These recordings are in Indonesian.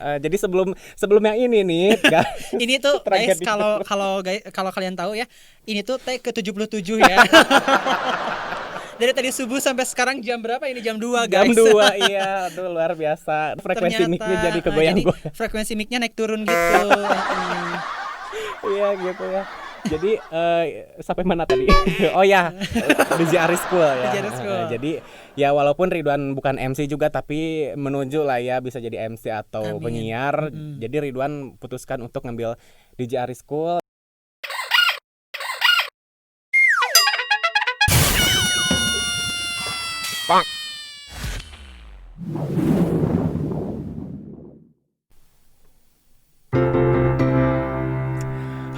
Jadi sebelum sebelum yang ini nih, guys. Ini tuh guys, Tragedi. kalau kalian tahu ya, ini tuh take ke-77 ya. Dari tadi subuh sampai sekarang jam berapa? Ini jam 2 Jam guys. 2 iya, aduh luar biasa. Frekuensi mic-nya jadi Jadi kegoyang-goyang. frekuensi mic-nya naik turun gitu. Iya gitu ya. Jadi sampai mana tadi? Oh ya, DJ Aris School ya. DJ Aris School. Jadi ya walaupun Ridwan bukan MC juga tapi menuju lah ya bisa jadi MC atau Amin. penyiar. Jadi Ridwan putuskan untuk ngambil DJ Aris School.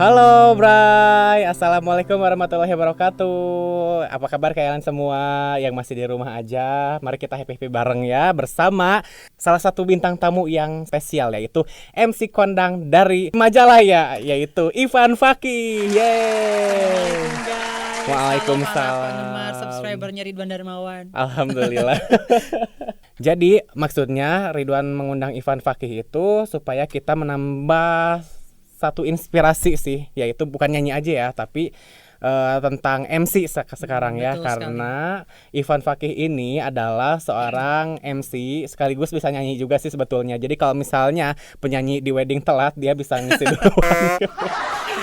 Halo Bray, Assalamualaikum warahmatullahi wabarakatuh. Apa kabar kalian semua yang masih di rumah aja? Mari kita happy bareng ya bersama salah satu bintang tamu yang spesial yaitu MC kondang dari Majalaya yaitu Ivan Fakih. Yeay. Waalaikumsalam. Pendengar subscribernya Ridwan Darmawan. Alhamdulillah. Jadi maksudnya Ridwan mengundang Ivan Fakih itu supaya kita menambah satu inspirasi sih, yaitu bukan nyanyi aja ya, tapi tentang MC sekarang ya, karena Ivan Fakih ini adalah seorang MC sekaligus bisa nyanyi juga sih sebetulnya. Jadi kalau misalnya penyanyi di wedding telat, dia bisa ngisi duluan.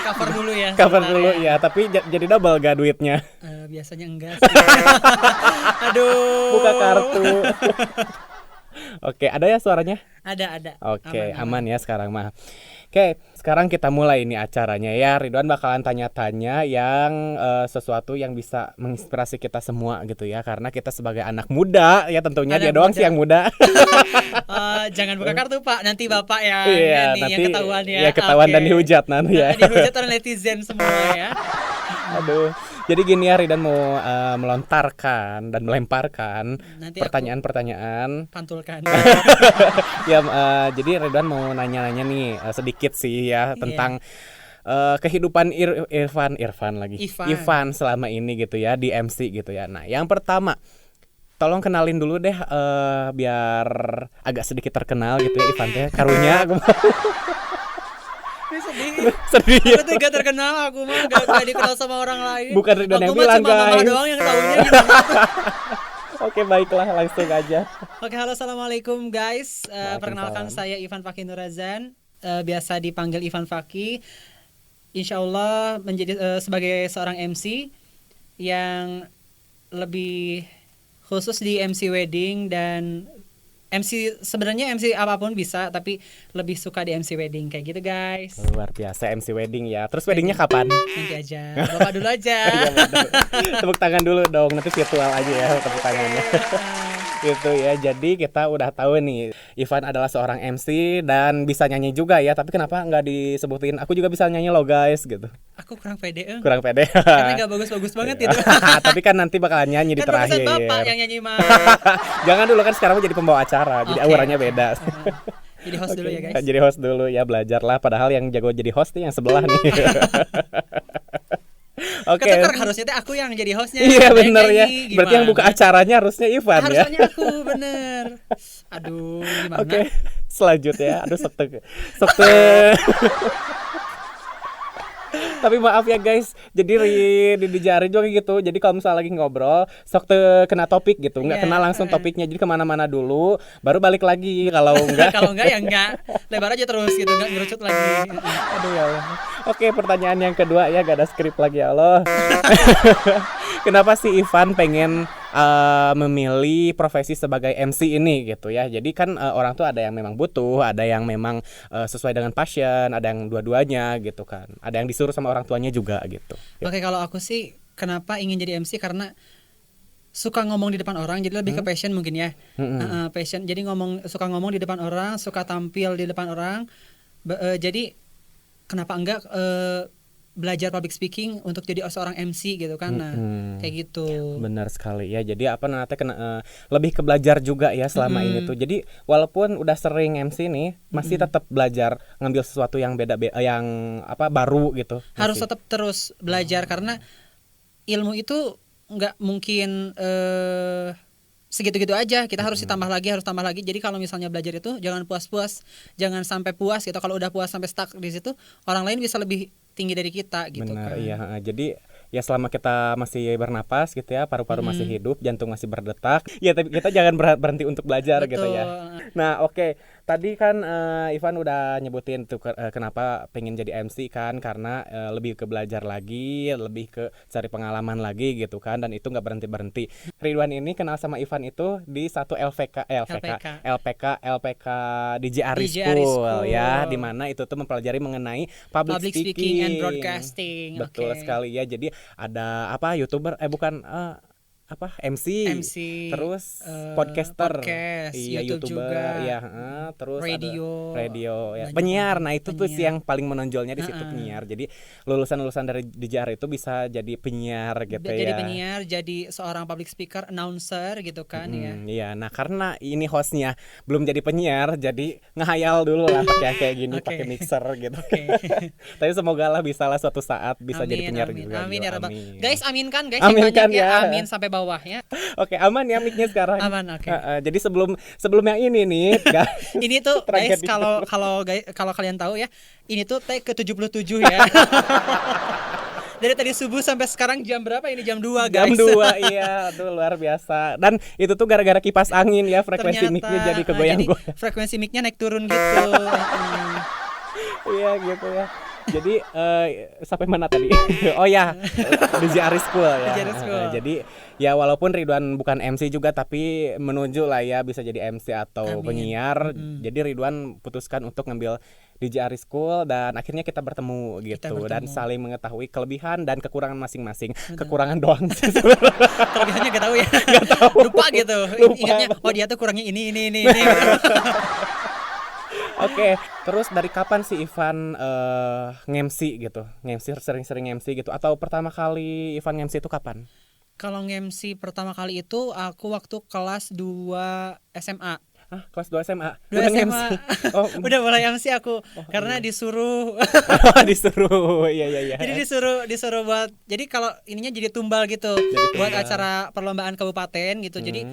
Cover dulu ya. Cover dulu ya, tapi jadi double gak duitnya? Biasanya enggak sih. Aduh. Buka kartu. Oke, ada ya suaranya? Ada. Oke, aman ya sekarang mah. Oke, sekarang kita mulai ini acaranya ya. Ridwan bakalan tanya-tanya yang sesuatu yang bisa menginspirasi kita semua gitu ya. Karena kita sebagai anak muda ya tentunya Anak dia doang muda. sih yang muda. Jangan buka kartu Pak, nanti Bapak ya. Iya, Ini nanti yang ketahuan ya. ya ketahuan Oke. dan dihujat nanti ya. Dihujat oleh netizen semua ya. Aduh. Jadi gini ya, Ridwan mau melontarkan dan melemparkan Nanti aku pertanyaan-pertanyaan. pantulkan. Ya, jadi Ridwan mau nanya-nanya nih sedikit sih ya tentang kehidupan Irfan lagi. Ivan selama ini gitu ya di MC gitu ya. Nah, yang pertama tolong kenalin dulu deh biar agak sedikit terkenal gitu ya Ivan teh. Karunya aku sedih. Aku tuh gak terkenal, aku mah gak dikenal sama orang lain. Bukan Ridwan yang Aku mah bilang, cuma mama guys. doang yang tahunya gimana. Oke, baiklah langsung aja. Oke, halo, assalamualaikum guys. Waalaikumsalam. Perkenalkan saya Ivan Fakih Nurazan, biasa dipanggil Ivan Fakih. Insya Allah menjadi sebagai seorang MC yang lebih khusus di MC wedding dan MC, sebenarnya MC apapun bisa, tapi lebih suka di MC wedding kayak gitu guys. Luar biasa MC wedding ya. Terus weddingnya kapan? Nanti aja, Bapak dulu aja. Iya, betul. Tepuk tangan dulu dong, nanti virtual aja ya tepuk tangannya. Gitu ya. Jadi kita udah tahu nih Ivan adalah seorang MC dan bisa nyanyi juga ya. Tapi kenapa nggak disebutin? Aku juga bisa nyanyi loh guys gitu. Aku kurang pede. Kurang pede. Karena gak bagus-bagus banget gitu. Tapi kan nanti bakalan nyanyi di Kan bagusan terakhir. Bapak yang nyanyi mah. Jangan dulu kan sekarang jadi pembawa acara. Jadi Oke. auranya beda. Jadi host dulu ya guys. Jadi host dulu ya, belajarlah. Padahal yang jago jadi host nih yang sebelah nih. Oke. Ketukar harusnya teh aku yang jadi hostnya. Iya Yang bener ya. nyanyi, Berarti yang buka gimana? acaranya harusnya Ivan ya. Harusnya aku bener. Aduh, gimana? Oke. Selanjutnya, aduh sekte. Tapi maaf ya guys, jadi di jari juga gitu. Jadi kalau misalnya lagi ngobrol, sok kena topik gitu, nggak Iya. kena langsung topiknya. Jadi kemana-mana dulu, baru balik lagi. Kalau enggak, Kalau enggak ya enggak. Lebar aja terus gitu, enggak ngerucut lagi. aduh ya Allah. Oke, pertanyaan yang kedua ya, gak ada skrip lagi ya Allah. Kenapa sih Ivan pengen memilih profesi sebagai MC ini gitu ya? Jadi kan orang tuh ada yang memang butuh, ada yang memang sesuai dengan passion, ada yang dua-duanya gitu kan. Ada yang disuruh sama orang tuanya juga gitu. Oke, kalau aku sih kenapa ingin jadi MC karena suka ngomong di depan orang, jadi lebih ke passion mungkin ya. Passion. Jadi suka ngomong di depan orang, suka tampil di depan orang. Jadi kenapa enggak belajar public speaking untuk jadi seorang MC gitu kan. Nah, kayak gitu. Benar sekali ya. Jadi apa nanti lebih ke belajar juga ya selama ini tuh. Jadi walaupun udah sering MC nih, masih tetap belajar ngambil sesuatu yang beda yang baru gitu. Harus Masih. tetap terus belajar karena ilmu itu nggak mungkin segitu-gitu aja. Kita harus ditambah lagi, harus tambah lagi. Jadi kalau misalnya belajar itu jangan puas-puas, jangan sampai puas gitu. Kalau udah puas sampai stuck di situ, orang lain bisa lebih tinggi dari kita gitu Benar, kan. iya. Jadi ya selama kita masih bernapas gitu ya, paru-paru masih hidup, jantung masih berdetak, ya tapi kita jangan berhenti untuk belajar gitu Betul. ya. Nah, oke. Tadi kan Ivan udah nyebutin tuh kenapa pengen jadi MC kan, karena lebih ke belajar lagi, lebih ke cari pengalaman lagi gitu kan, dan itu nggak berhenti-berhenti. Ridwan ini kenal sama Ivan itu di satu LPK DJRI DJRI School ya, School. di mana itu tuh mempelajari mengenai Public speaking and broadcasting. Betul Oke. sekali ya. Jadi ada apa YouTuber apa MC, MC, terus podcaster, podcast, iya YouTube YouTuber, juga, ya, terus radio, ada radio ya, banyak penyiar. banget. Nah itu tuh sih Penyiar. yang paling menonjolnya di situ, penyiar. Jadi lulusan-lulusan dari DJR itu bisa jadi penyiar gitu Jadi ya. penyiar, jadi seorang public speaker, announcer gitu kan ya. Iya, nah karena ini hostnya belum jadi penyiar, jadi ngehayal dulu lah pakai kayak gini, Oke. pakai mixer gitu. Oke. Tapi semoga lah bisa lah suatu saat bisa jadi penyiar amin, juga. amin gitu. ya Rabbal. Amin. Guys, aminkan guys, Aminkan yang banyak ya. Amin sampai bawah ya. Oke, aman ya mic-nya sekarang. Aman, oke. Jadi sebelum yang ini nih, guys. Ini tuh guys, Tragedi. kalau kalian tahu ya, ini tuh take ke-77 ya. Dari tadi subuh sampai sekarang jam berapa ini? Jam 2 guys. Jam 2, iya, aduh luar biasa. Dan itu tuh gara-gara kipas angin ya, frekuensi mic-nya jadi kegoyang-goyang. jadi frekuensi mic-nya naik turun gitu. Iya gitu ya. Jadi sampai mana tadi? Oh ya, DJRI School ya. DJRI School. Jadi ya walaupun Ridwan bukan MC juga, tapi menuju lah ya bisa jadi MC atau Amin. penyiar. Jadi Ridwan putuskan untuk ngambil DJRI School dan akhirnya kita bertemu gitu, dan saling mengetahui kelebihan dan kekurangan masing-masing. Kekurangan doang sih sebenarnya. Kelebihannya gak tahu ya. Lupa gitu. Ingatnya oh dia tuh kurangnya ini. Oke, terus dari kapan sih Ivan nge-MC gitu? Nge-MC sering-sering nge-MC gitu, atau pertama kali Ivan nge-MC itu kapan? Kalau nge-MC pertama kali itu aku waktu kelas 2 SMA. Ah, kelas 2 SMA. 2 Udah SMA. nge-MC. Oh, Udah mulai MC aku karena disuruh disuruh. Iya. jadi disuruh buat, jadi kalau ininya jadi tumbal gitu buat acara perlombaan kabupaten gitu. Jadi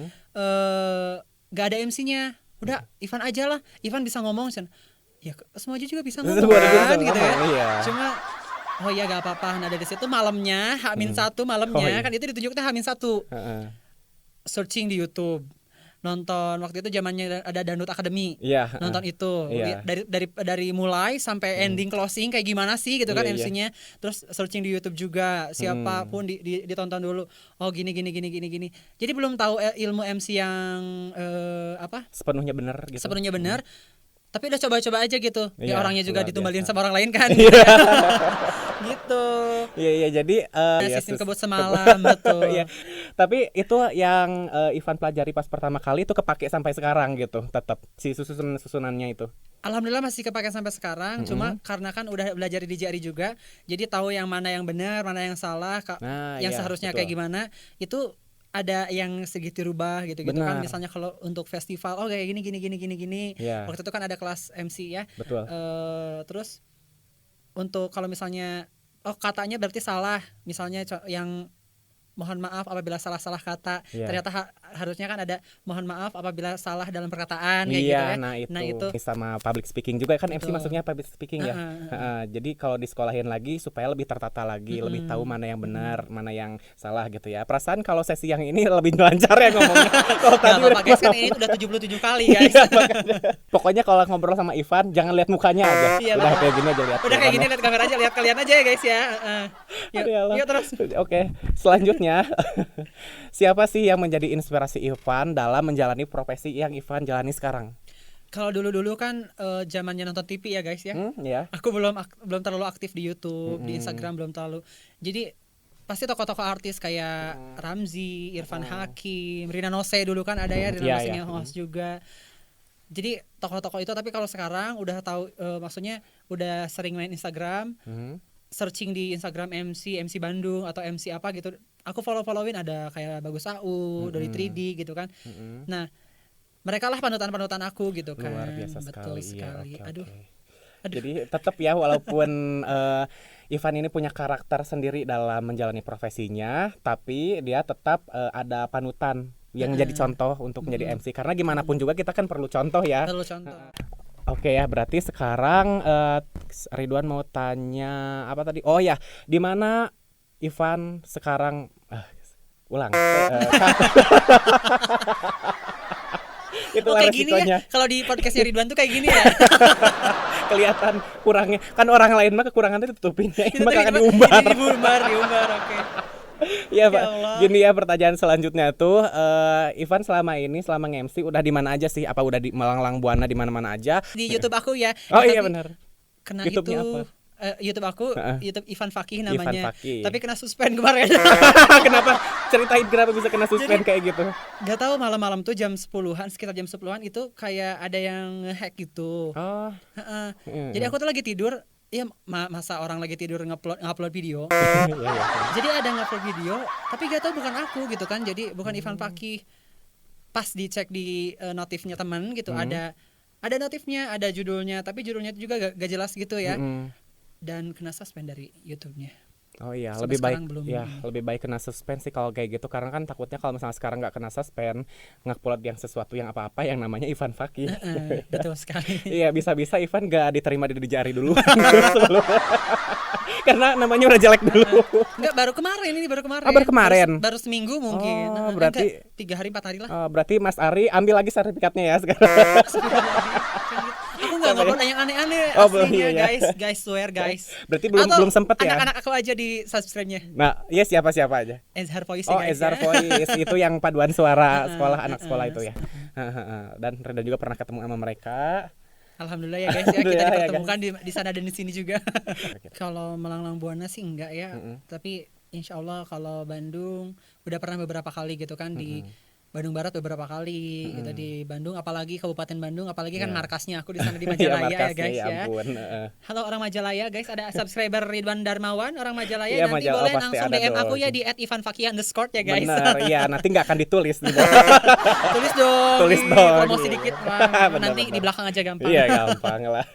gak ada MC-nya. Udah Ivan aja lah. Ivan bisa ngomong sen. Ya semua aja juga bisa ngomong kan gitu ya. Iya. Cuma oh ya gak apa-apa. Nah dari situ malamnya H-1 malamnya Oh, iya. kan itu ditunjuknya H-1. Searching di YouTube. Nonton waktu itu zamannya ada Dangdut Academy. Iya. Nonton itu. Iya. Dari mulai sampai ending closing kayak gimana sih gitu kan Iya, iya. MC-nya. Terus searching di YouTube juga, siapapun ditonton dulu. Oh gini. Jadi belum tahu ilmu MC yang Sepenuhnya benar gitu. sepenuhnya benar. Tapi udah coba-coba aja gitu. Ya Iya, orangnya juga luar ditumbalin biasa. sama orang lain kan. Gitu. Iya, jadi Sistem kebut semalam betul. Iya. Tapi itu yang Ivan pelajari pas pertama kali itu kepake sampai sekarang gitu, tetap si susunannya itu. Alhamdulillah masih kepake sampai sekarang. Cuma karena kan udah belajar di DJRI juga, jadi tahu yang mana yang benar, mana yang salah, Nah, yang iya, seharusnya betul. kayak gimana. Itu ada yang sedikit dirubah gitu kan. Benar. Misalnya kalau untuk festival kayak gini. Iya. Waktu itu kan ada kelas MC ya. Betul. Terus untuk kalau misalnya katanya berarti salah, misalnya yang mohon maaf apabila salah kata. Iya. Ternyata harusnya kan ada mohon maaf apabila salah dalam perkataan kayak Iya, gitu kan. nah itu sama public speaking juga kan. MC Betul. maksudnya public speaking ya. Jadi kalau disekolahin lagi supaya lebih tertata lagi, lebih tahu mana yang benar, mana yang salah gitu ya. Perasaan kalau sesi yang ini lebih lancar ya ngomongnya. Kalau Gak tadi apa-apa guys, kan ini udah 77 kali guys. Iya, makanya. Pokoknya kalau ngobrol sama Ivan jangan lihat mukanya aja. Iya, Udah betul. kayak gini aja lihat. Udah kayak gini lihat kamera aja, lihat kalian aja ya guys ya. Yuk terus. Oke, selanjutnya siapa sih yang menjadi inspirasi Ivan dalam menjalani profesi yang Ivan jalani sekarang? Kalau dulu kan zamannya nonton TV ya guys ya. Ya. Aku belum terlalu aktif di YouTube, di Instagram belum terlalu. Jadi pasti tokoh-tokoh artis kayak Ramzy, Irfan Hakim, Rina Nose dulu kan ada ya, Rina Nose yang host juga. Jadi tokoh-tokoh itu, tapi kalau sekarang udah tahu maksudnya udah sering main Instagram, searching di Instagram MC Bandung atau MC apa gitu, aku follow-followin ada kayak Bagus Au, dari 3D gitu kan. Nah, mereka lah panutan aku gitu kan. Luar biasa Betul sekali. sekali. Iya, Aduh. Jadi tetap ya walaupun Ivan ini punya karakter sendiri dalam menjalani profesinya, tapi dia tetap ada panutan yang jadi contoh untuk menjadi MC, karena gimana pun juga kita kan perlu contoh ya. Perlu contoh. Oke ya, berarti sekarang Ridwan mau tanya apa tadi? Oh ya, di mana Ivan sekarang ulang. Itulah Kayak gini resikonya. ya. Kalau di podcastnya Ridwan tuh kayak gini ya. Kelihatan kurangnya. Kan orang lain mah kekurangannya ditutupin ya. Ini mah kagak Ini diumbar. diumbar, oke. Iya, Pak. Allah. Gini ya, pertanyaan selanjutnya tuh Ivan selama nge-MC udah di mana aja sih? Apa udah di Melanglang Buana di mana-mana aja? Di YouTube aku ya. Oh iya Tapi benar. kena YouTube-nya itu apa? YouTube aku, YouTube Ivan Fakih Ivan namanya. Fakih. Tapi kena suspend kemarin. Kenapa? Ceritain kenapa bisa kena suspend kayak gitu? Gak tahu, malam-malam tuh jam 10-an, sekitar jam 10-an itu kayak ada yang hack gitu. Oh. Heeh. Jadi aku tuh lagi tidur, ya masa orang lagi tidur ngupload video. Iya. Jadi ada ngupload video, tapi gak tahu bukan aku gitu kan. Jadi bukan Ivan Fakih. Pas dicek di notifnya teman gitu, ada notifnya, ada judulnya, tapi judulnya itu juga gak jelas gitu ya. Dan kena suspend dari YouTube-nya. Oh iya, Sampai lebih baik sekarang belum ya, ini. lebih baik kena suspend sih kalau kayak gitu, karena kan takutnya kalau misalnya sekarang nggak kena suspend, ngupload yang sesuatu yang apa-apa yang namanya Ivan Fakih. Betul sekali. Iya, bisa-bisa Ivan nggak diterima di Jari dulu. Karena namanya udah jelek dulu. Enggak, baru kemarin. Oh, baru kemarin. Baru seminggu mungkin. Oh, berarti 3 hari 4 hari lah. berarti Mas Ari ambil lagi sertifikatnya ya sekarang. Aku nggak ngomong yang aneh-aneh Oh, aslinya, iya, iya. guys swear guys. Berarti belum sempet ya. Anak-anak aku aja di subscribe-nya. Nah, iya siapa aja? Ezhar Voice Oh, guys. Ezhar ya. Voice itu yang paduan suara sekolah anak sekolah itu ya. Dan Reda juga pernah ketemu sama mereka. Alhamdulillah ya guys ya, kita Alhamdulillah ya, dipertemukan di sana dan di sini juga. Kalau Melanglang Buana sih enggak ya, tapi insya Allah kalau Bandung udah pernah beberapa kali gitu kan, di Bandung Barat beberapa kali gitu, di Bandung, apalagi Kabupaten Bandung, apalagi kan markasnya aku di sana di Majalaya ya guys ya. Ampun, Halo orang Majalaya guys, ada subscriber Ridwan Darmawan orang Majalaya, Iya, nanti Majalaya boleh pasti langsung ada DM aku dong. ya di @ivanfaki_ ya guys. Benar, iya nanti nggak akan ditulis di bawah. Tulis dong, Tulis dong, promosi iya. dikit lah. Benar, Nanti benar. di belakang aja gampang. Iya gampang lah.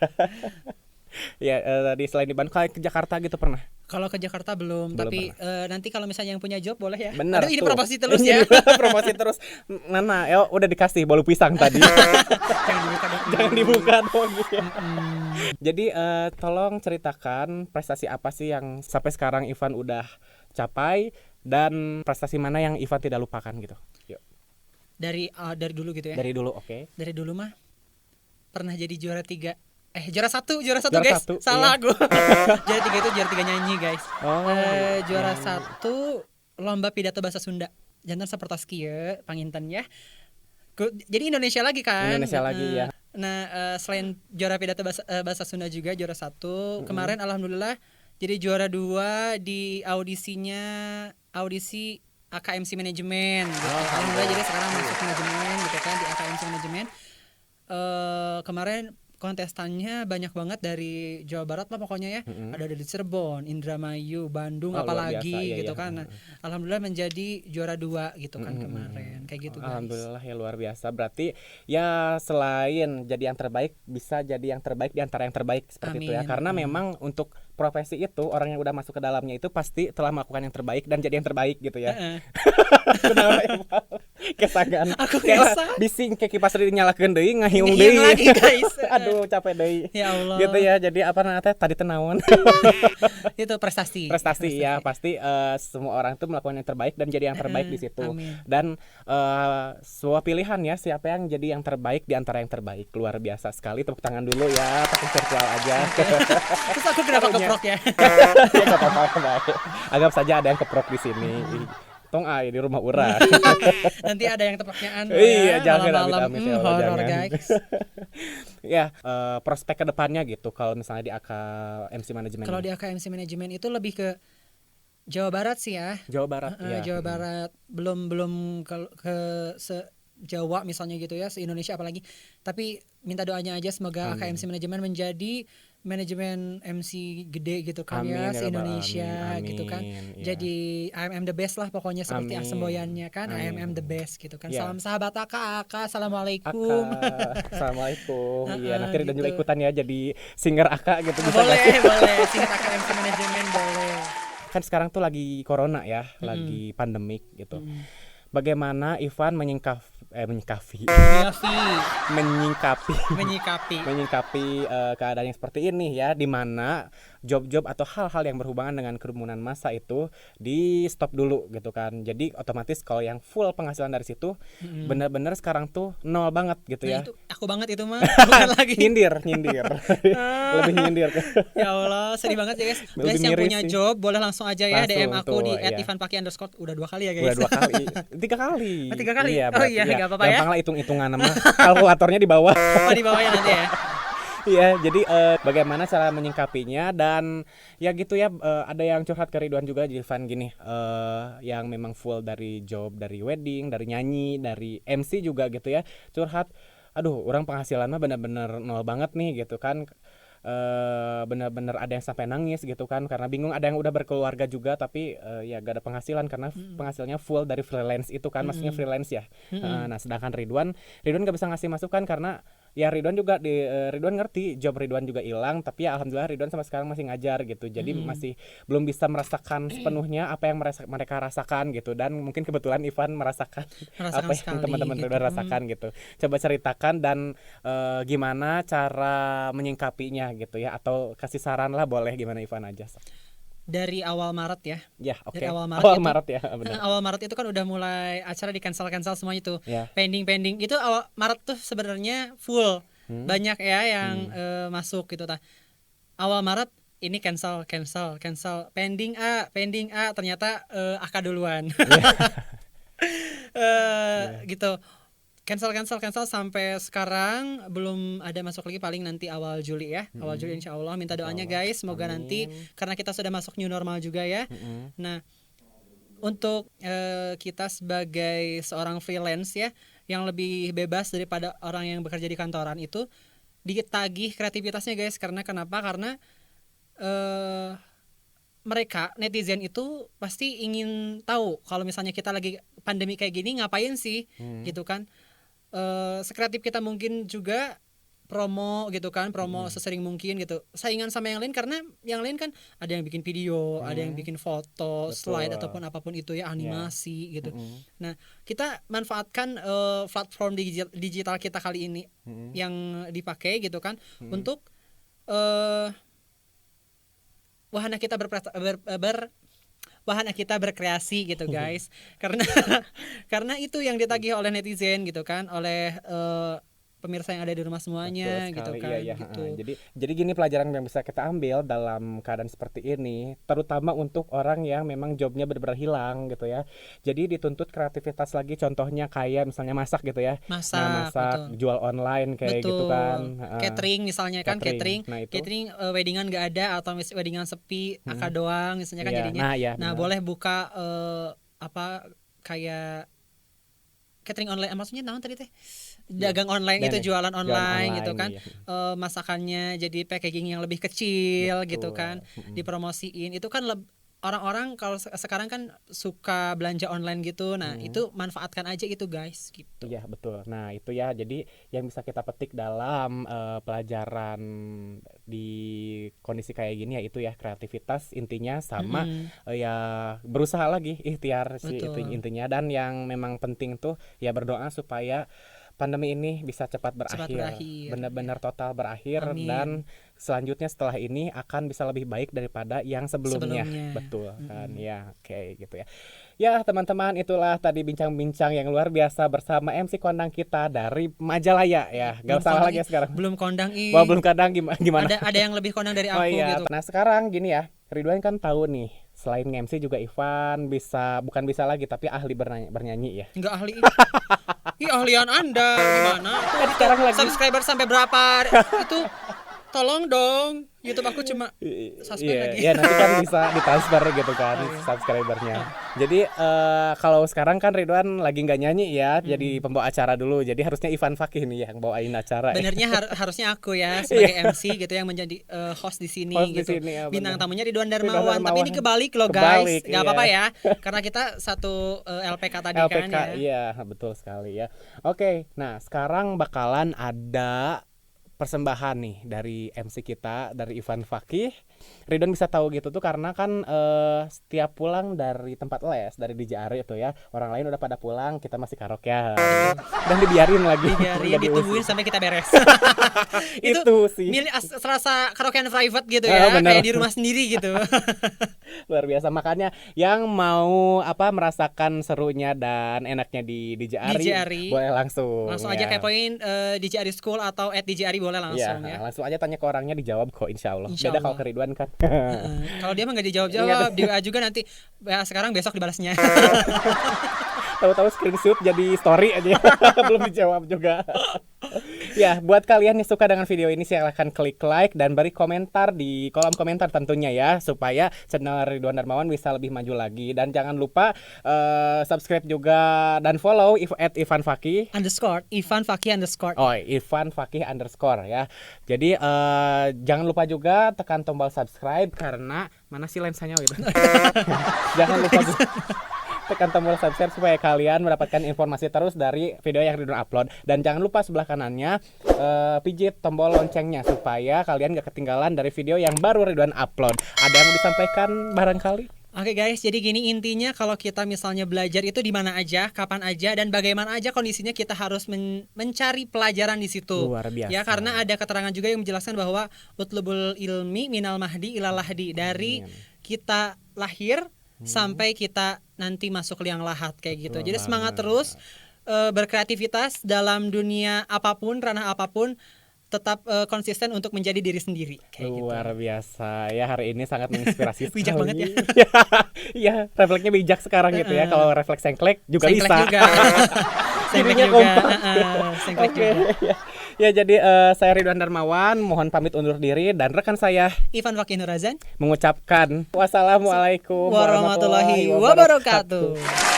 Iya, tadi selain di Bandung kayak ke Jakarta gitu pernah? Kalau ke Jakarta belum, tapi nanti kalau misalnya yang punya job boleh ya. Benar. Aduh, ini tuh. promosi terus ya. Promosi terus. Mana? Ya udah dikasih bolu pisang tadi. Jangan dibuka dong. Jangan dibuka dong. Jadi tolong ceritakan prestasi apa sih yang sampai sekarang Ivan udah capai, dan prestasi mana yang Ivan tidak lupakan gitu. Yuk. Dari dulu gitu ya. Dari dulu, oke. Dari dulu mah pernah jadi juara 3. Juara satu Juara guys. satu, Salah iya. gue. juara 3 nyanyi guys. Oh, Juara 1 lomba pidato bahasa Sunda. Jantan sapertos kieu panginten ya. Jadi Indonesia lagi kan. Indonesia lagi ya. Nah, selain juara pidato bahasa Sunda juga juara 1. Kemarin alhamdulillah jadi juara 2 di audisi AKMC manajemen gitu. Alhamdulillah jadi sekarang masuk manajemen gitu kan, di AKMC manajemen. Kemarin kontestannya banyak banget dari Jawa Barat lah pokoknya ya. Ada dari Cirebon, Indramayu, Bandung, Oh, luar apalagi biasa, iya, gitu iya. kan. Nah, alhamdulillah menjadi juara 2 gitu kan kemarin. Kayak gitu guys. Alhamdulillah ya, luar biasa. Berarti ya selain jadi yang terbaik, bisa jadi yang terbaik di antara yang terbaik seperti itu ya. Amin. Karena memang untuk profesi itu orang yang udah masuk ke dalamnya itu pasti telah melakukan yang terbaik dan jadi yang terbaik gitu ya. Kenapa emang kesagaan. Aku Kayak bisa. bising kayak kipas lilin nyalakeun deui ngahiung Ngiung deui. lagi, guys. Aduh capek deui. Ya Allah. Gitu ya. Jadi apa namanya tadi tenawan. Itu prestasi. Prestasi ya, pasti semua orang itu melakukan yang terbaik dan jadi yang terbaik di situ. Amin. Dan sebuah pilihan ya, siapa yang jadi yang terbaik di antara yang terbaik. Luar biasa sekali, tepuk tangan dulu ya, pakai virtual aja. Terus aku kenapa keprok ya? Ya nggak apa-apa, baik. Anggap saja ada yang keprok di sini. Tong di rumah urang. Nanti ada yang tepaknya Iya, ya, jangan malam-malam. amit-amit ya Allah, Horor jangan. guys. Ya, prospek kedepannya gitu kalau misalnya di AK MC manajemen. Kalau di AKMC manajemen itu lebih ke Jawa Barat sih ya. Jawa Barat ya. Jawa Barat belum ke se Jawa misalnya gitu ya, se Indonesia apalagi. Tapi minta doanya aja semoga AKMC manajemen menjadi manajemen MC gede gitu kan Amin, ya, ya se Rabbal Indonesia alamin, gitu kan. iya. Jadi I'm the best lah pokoknya seperti Amin. semboyannya kan, Amin. I'm the best gitu kan. Iya. Salam sahabat Aka, assalamualaikum. Assalamualaikum. Iya, nanti Ridwan gitu. juga ikutan ya jadi singer Aka gitu, bisa nggak Boleh, sih? boleh. Singkat AKMC manajemen boleh. Kan sekarang tuh lagi corona ya, lagi pandemik gitu. bagaimana Ivan menyingkapi keadaan yang seperti ini ya, di mana job-job atau hal-hal yang berhubungan dengan kerumunan massa itu di stop dulu gitu kan. Jadi otomatis kalau yang full penghasilan dari situ benar-benar sekarang tuh nol banget gitu Nah ya. itu aku banget itu mah, bukan lagi. nyindir lebih nyindir. Ya Allah, sedih banget ya guys. Lebih Guys yang miris punya sih. job boleh langsung aja ya Langsung DM aku tuh, di iya. @ivanfaki_. Udah 2 kali ya guys. Udah 2 kali, 3 kali. Oh, 3 kali? Iya, Oh iya, nggak apa-apa ya. Gampang lah hitung-hitungan nama. Kalkulatornya di bawah. Oh, di bawahnya nanti ya. Iya, jadi bagaimana cara menyingkapinya dan ya gitu ya, ada yang curhat ke Ridwan juga jadi fan gini, yang memang full dari job, dari wedding, dari nyanyi, dari MC juga gitu ya, curhat, aduh orang penghasilan mah bener-bener nol banget nih gitu kan, bener-bener ada yang sampai nangis gitu kan karena bingung, ada yang udah berkeluarga juga tapi ya gak ada penghasilan karena penghasilannya full dari freelance itu kan, maksudnya freelance ya. Nah sedangkan Ridwan gak bisa ngasih masukan karena ya Ridwan juga Ridwan ngerti job Ridwan juga hilang, tapi ya alhamdulillah Ridwan sampai sekarang masih ngajar gitu, jadi masih belum bisa merasakan sepenuhnya apa yang mereka rasakan gitu, dan mungkin kebetulan Ivan merasakan apa yang sekali teman-teman gitu. Ridwan rasakan gitu. Coba ceritakan dan gimana cara menyingkapinya gitu ya, atau kasih saran lah boleh, gimana Ivan aja. Dari awal Maret ya. Ya, oke. Dari awal Maret ya, benar. Awal Maret itu kan udah mulai acara di cancel semuanya tuh. Ya. Pending itu awal Maret tuh sebenarnya full. Banyak ya yang masuk gitu ta. Awal Maret ini cancel. Pending A ternyata AK duluan. Gitu. Cancel sampai sekarang belum ada masuk lagi, paling nanti awal Juli ya. Awal Juli insya Allah, minta doanya guys, semoga nanti karena kita sudah masuk new normal juga ya. Nah, untuk kita sebagai seorang freelance ya, yang lebih bebas daripada orang yang bekerja di kantoran itu, ditagih kreativitasnya guys. Karena kenapa? Karena mereka netizen itu pasti ingin tahu kalau misalnya kita lagi pandemi kayak gini ngapain sih gitu kan. Sekreatif kita mungkin juga promo gitu kan, promo sesering mungkin gitu, saingan sama yang lain, karena yang lain kan ada yang bikin video, ada yang bikin foto, slide ataupun apapun itu ya, animasi gitu. Nah kita manfaatkan platform digital kita kali ini yang dipakai gitu kan, untuk wahana kita berkreasi gitu guys. karena itu yang ditagih oleh netizen gitu kan, oleh pemirsa yang ada di rumah semuanya gitu kan. Iya. Gitu. Jadi gini pelajaran yang bisa kita ambil dalam keadaan seperti ini, terutama untuk orang yang memang jobnya benar-benar hilang gitu ya. Jadi dituntut kreativitas lagi, contohnya kayak misalnya masak gitu ya. Masak jual online kayak gitu kan. Catering misalnya kan, catering weddingan nggak ada atau weddingan sepi, akad doang misalnya kan jadinya. Nah boleh buka kayak catering online, maksudnya naon tadi teh? Dagang online itu, jualan online gitu kan. Iya. Masakannya jadi packaging yang lebih kecil. Betul. Gitu kan, dipromosiin itu kan. Orang-orang kalau sekarang kan suka belanja online gitu. Nah itu manfaatkan aja itu guys gitu. Iya betul. Nah itu ya, jadi yang bisa kita petik dalam pelajaran di kondisi kayak gini ya itu ya, kreativitas intinya, sama ya berusaha lagi, ikhtiar sih itu intinya. Dan yang memang penting tuh ya berdoa supaya pandemi ini bisa cepat berakhir. Benar-benar total berakhir. Amin. Dan selanjutnya setelah ini akan bisa lebih baik daripada yang sebelumnya. Betul kan ya, oke gitu ya. Ya teman-teman, itulah tadi bincang-bincang yang luar biasa bersama MC kondang kita dari Majalaya ya. Gak salah lagi ya sekarang. Belum kondang belum kondang gimana? Ada yang lebih kondang dari aku gitu. Nah sekarang gini ya, Ridwan kan tahu nih, selain MC juga Ivan bukan bisa lagi tapi ahli bernyanyi ya. Enggak ahli. Ih, ahlian Anda gimana? Sekarang lagi subscriber sampai berapa? Itu tolong dong, YouTube aku cuma subscribe lagi. Iya, nanti kan bisa ditransfer gitu kan subscribernya. Jadi kalau sekarang kan Ridwan lagi nggak nyanyi ya, jadi pembawa acara dulu. Jadi harusnya Ivan Fakih nih yang bawain acara. Benernya harusnya aku ya sebagai MC gitu yang menjadi host di sini gitu. Ya, bintang tamunya Ridwan Darmawan. Tapi ini kebalik loh guys. Gak apa-apa ya, karena kita satu LPK tadi kan ya. Iya betul sekali ya. Oke, nah sekarang bakalan ada persembahan nih dari MC kita, dari Ivan Fakih. Ridwan bisa tahu gitu tuh karena kan setiap pulang dari tempat les, dari DJ Ari itu ya, orang lain udah pada pulang, kita masih karaokean. Dan dibiarin lagi. Dibiarin, ditungguin sampai kita beres. Itu sih. Serasa karaokean private gitu ya, kayak di rumah sendiri gitu. Luar biasa, makanya yang mau merasakan serunya dan enaknya di DJ Ari, boleh langsung aja kepoin DJ Ari School atau @DJ Ari boleh langsung ya. Langsung aja tanya ke orangnya, dijawab kok insya Allah. Beda kalau ke Ridwan kan. Kalau dia mah nggak dijawab di WA juga, nanti sekarang besok dibalasnya. Tahu-tahu screenshot jadi story aja. Belum dijawab juga. Ya, buat kalian yang suka dengan video ini silahkan klik like dan beri komentar di kolom komentar tentunya ya, supaya channel Ridwan Darmawan bisa lebih maju lagi. Dan jangan lupa subscribe juga dan follow @ivanfakih_. Ivan Fakih _ Oh, Ivan Fakih _ ya. Jadi jangan lupa juga tekan tombol subscribe karena mana sih lensanya gitu. Jangan lupa tekan tombol subscribe supaya kalian mendapatkan informasi terus dari video yang Ridwan upload. Dan jangan lupa sebelah kanannya pijit tombol loncengnya supaya kalian gak ketinggalan dari video yang baru Ridwan upload. Ada yang mau disampaikan barangkali? Oke guys, jadi gini intinya, kalau kita misalnya belajar itu di mana aja, kapan aja, dan bagaimana aja kondisinya, kita harus mencari pelajaran di situ. Luar biasa. Ya, karena ada keterangan juga yang menjelaskan bahwa utlubul ilmi minal mahdi ilal lahdi, dari kita lahir sampai kita nanti masuk liang lahat kayak gitu. Jadi semangat terus berkreativitas dalam dunia apapun, ranah apapun, tetap konsisten untuk menjadi diri sendiri kayak luar gitu. biasa ya, hari ini sangat menginspirasi. Bijak banget ya. Iya, refleksnya bijak sekarang gitu ya. Kalau refleks sengklek juga sengklek bisa juga. Sengklek juga. Sengklek juga. Ya, jadi saya Ridwan Darmawan mohon pamit undur diri, dan rekan saya Ivan Fakih Nurazan mengucapkan wassalamualaikum warahmatullahi wabarakatuh.